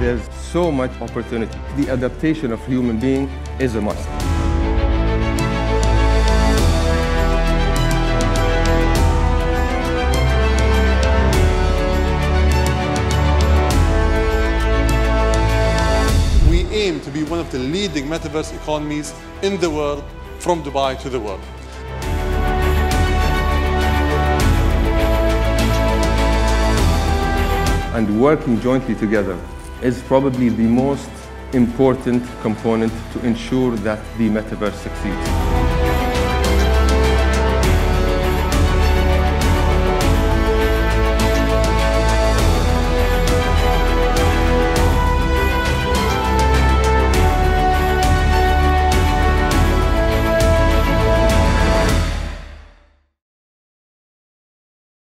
There's so much opportunity. The adaptation of human being is a must. We aim to be one of the leading metaverse economies in the world, from Dubai to the world. And working jointly together is probably the most important component to ensure that the metaverse succeeds.